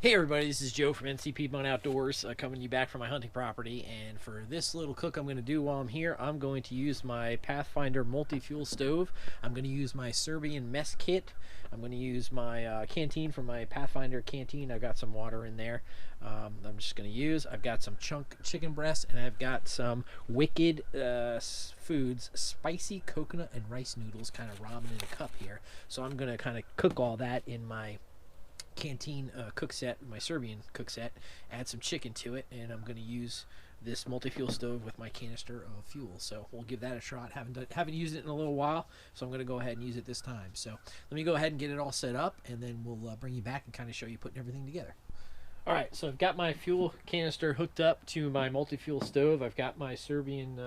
Hey everybody, this is Joe from NCP Bun Outdoors, coming to you back from my hunting property. And for this little cook I'm going to do while I'm here, I'm going to use my Pathfinder multi-fuel stove. I'm going to use my Serbian mess kit. I'm going to use my canteen from my Pathfinder canteen. I've got some water in there. I'm just going to use. I've got some chunk chicken breast, and I've got some Wicked Foods spicy coconut and rice noodles, kind of ramen in a cup here. So I'm going to kind of cook all that in my canteen cook set, my Serbian cook set, add some chicken to it, and I'm going to use this multi-fuel stove with my canister of fuel. So we'll give that a shot. Haven't used it in a little while, so I'm going to go ahead and use it this time. So let me go ahead and get it all set up, and then we'll bring you back and kind of show you putting everything together. Alright, so I've got my fuel canister hooked up to my multi-fuel stove. I've got my Serbian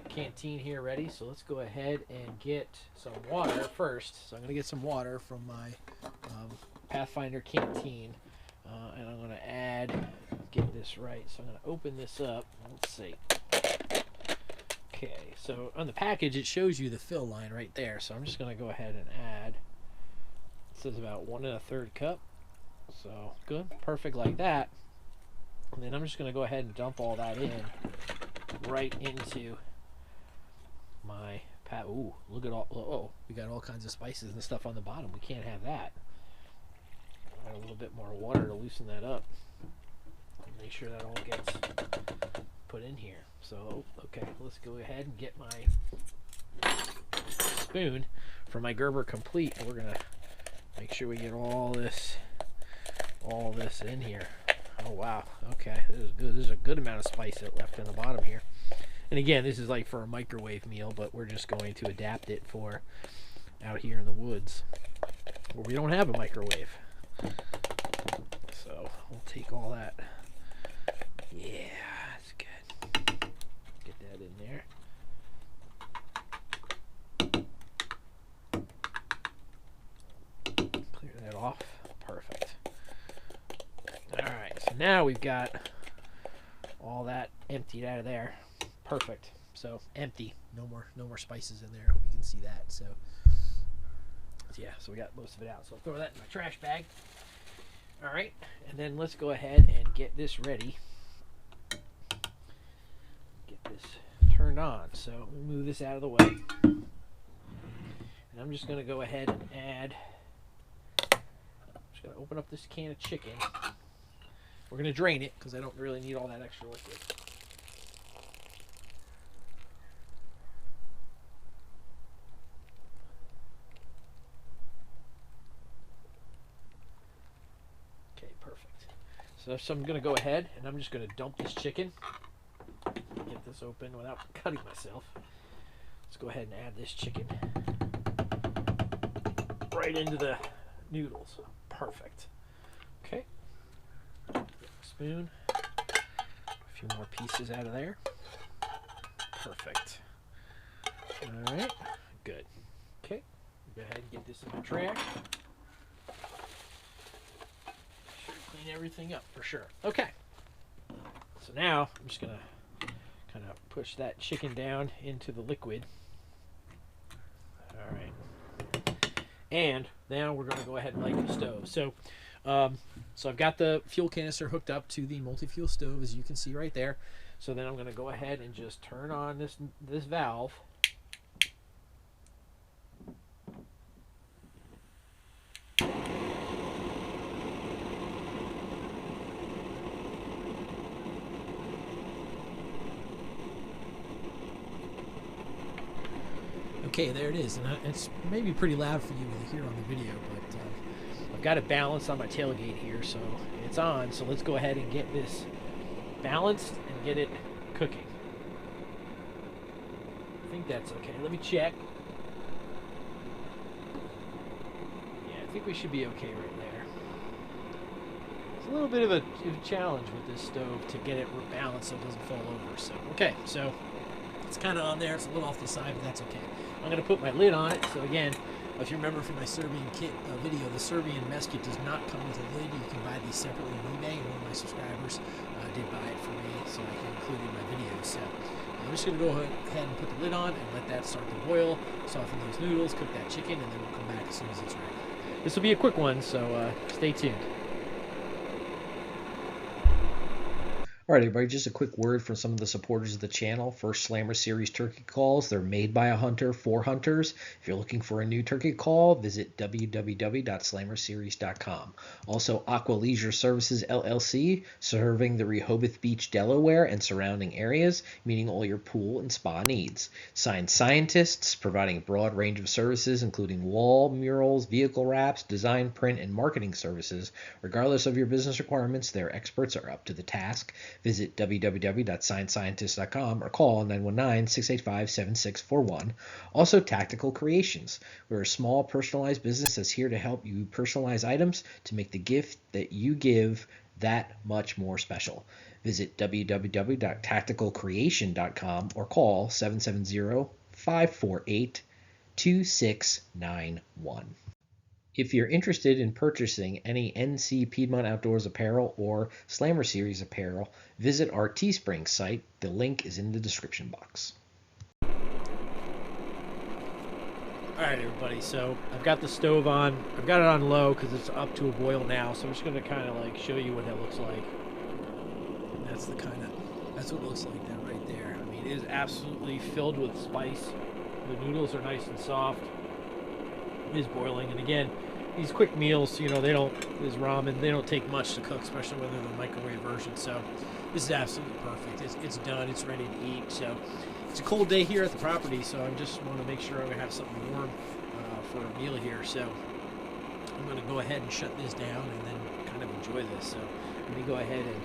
canteen here ready, so let's go ahead and get some water first. So I'm going to get some water from my Pathfinder canteen, and I'm going to get this right. So I'm going to open this up. Let's see. Okay, so on the package it shows you the fill line right there. So I'm just going to go ahead and add. It says about 1 1/3 cup. So good, perfect like that. And then I'm just going to go ahead and dump all that in right into my pat. Ooh, look at all. Oh, we got all kinds of spices and stuff on the bottom. We can't have that. Add a little bit more water to loosen that up and make sure that all gets put in here. So okay, let's go ahead and get my spoon for my Gerber Complete, and we're gonna make sure we get all this in here. Oh wow, okay, this is good. There's a good amount of spice left in the bottom here. And again, this is like for a microwave meal, but we're just going to adapt it for out here in the woods where we don't have a microwave. So we'll take all that. Yeah, that's good. Get that in there. Clear that off. Perfect. Alright, so now we've got all that emptied out of there. Perfect. So empty. No more spices in there. I hope you can see that. So yeah, so we got most of it out. So I'll throw that in my trash bag. All right, and then let's go ahead and get this ready. Get this turned on. So let me move this out of the way. And I'm just going to go ahead and add. I'm just going to open up this can of chicken. We're going to drain it because I don't really need all that extra liquid. So I'm going to go ahead and I'm just going to dump this chicken. Get this open without cutting myself. Let's go ahead and add this chicken right into the noodles. Perfect. Okay. Spoon. A few more pieces out of there. Perfect. All right. Good. Okay. Go ahead and get this in the trash. Clean everything up for sure. Okay. So now I'm just going to kind of push that chicken down into the liquid. All right. And now we're going to go ahead and light the stove. So I've got the fuel canister hooked up to the multi-fuel stove, as you can see right there. So then I'm going to go ahead and just turn on this valve. Okay, there it is, and it's maybe pretty loud for you to hear on the video, but I've got it balanced on my tailgate here, so it's on. So let's go ahead and get this balanced and get it cooking. I think that's okay. Let me check. Yeah, I think we should be okay right there. It's a little bit of a challenge with this stove to get it balanced so it doesn't fall over. So okay, so it's kind of on there. It's a little off the side, but that's okay. I'm going to put my lid on it. So again, if you remember from my Serbian kit video, the Serbian mess kit does not come with a lid. You can buy these separately on eBay, and one of my subscribers did buy it for me, so I can include it in my videos. So I'm just going to go ahead and put the lid on and let that start to boil, soften those noodles, cook that chicken, and then we'll come back as soon as it's ready. This will be a quick one, so stay tuned. All right, everybody, just a quick word from some of the supporters of the channel. First Slammer Series turkey calls. They're made by a hunter for hunters. If you're looking for a new turkey call, visit www.slammerseries.com. Also, Aqua Leisure Services LLC, serving the Rehoboth Beach, Delaware, and surrounding areas, meeting all your pool and spa needs. Science Scientists, providing a broad range of services, including wall, murals, vehicle wraps, design, print, and marketing services. Regardless of your business requirements, their experts are up to the task. Visit www.sciencescientist.com or call 919-685-7641. Also, Tactical Creations. We're a small personalized business that's here to help you personalize items to make the gift that you give that much more special. Visit www.tacticalcreation.com or call 770-548-2691. If you're interested in purchasing any NC Piedmont Outdoors apparel or Slammer Series apparel, visit our Teespring site. The link is in the description box. Alright, everybody, so I've got the stove on. I've got it on low because it's up to a boil now, so I'm just going to kind of like show you what that looks like. And that's what it looks like that right there. I mean, it is absolutely filled with spice. The noodles are nice and soft. It is boiling, and again, these quick meals, you know, this ramen, they don't take much to cook, especially when they're the microwave version. So this is absolutely perfect. It's done. It's ready to eat. So it's a cold day here at the property, so I just want to make sure I'm going to have something warm for a meal here. So I'm going to go ahead and shut this down and then kind of enjoy this. So let me go ahead and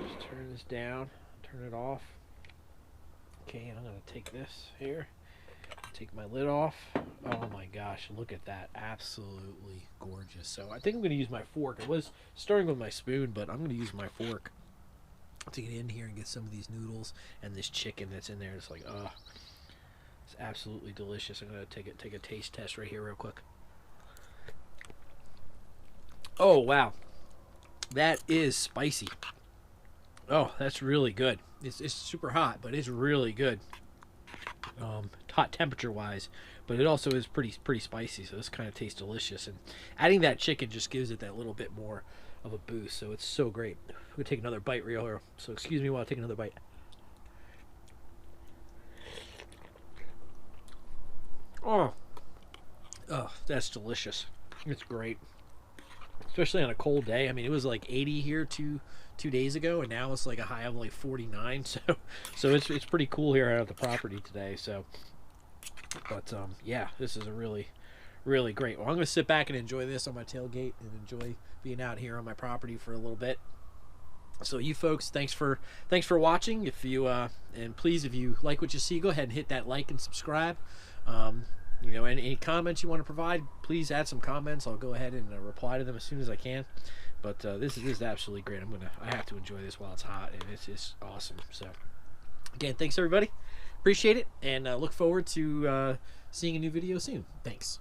just turn this down, turn it off. Okay, I'm going to take this here. Take my lid off. Oh my gosh, look at that. Absolutely gorgeous. So I think I'm going to use my fork. I was starting with my spoon, but I'm going to use my fork to get in here and get some of these noodles and this chicken that's in there. It's like, it's absolutely delicious. I'm going to take a taste test right here real quick. Oh, wow. That is spicy. Oh, that's really good. It's super hot, but it's really good. Hot temperature wise, but it also is pretty spicy, so this kind of tastes delicious, and adding that chicken just gives it that little bit more of a boost, so it's so great. I'm gonna take another bite real here, so excuse me while I take another bite. Oh, that's delicious. It's great, especially on a cold day. I mean, it was like 80 here two days ago, and now it's like a high of like 49. So it's pretty cool here out at the property today. So, but yeah, this is a really great. Well, I'm gonna sit back and enjoy this on my tailgate and enjoy being out here on my property for a little bit. So you folks, thanks for watching. If you and please, if you like what you see, go ahead and hit that like and subscribe. You know, any comments you want to provide, please add some comments. I'll go ahead and reply to them as soon as I can. But this is absolutely great. I have to enjoy this while it's hot, and it's just awesome. So again, thanks everybody. Appreciate it, and look forward to seeing a new video soon. Thanks.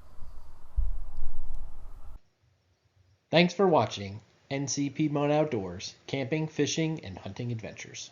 Thanks for watching NC Piedmont Outdoors, camping, fishing, and hunting adventures.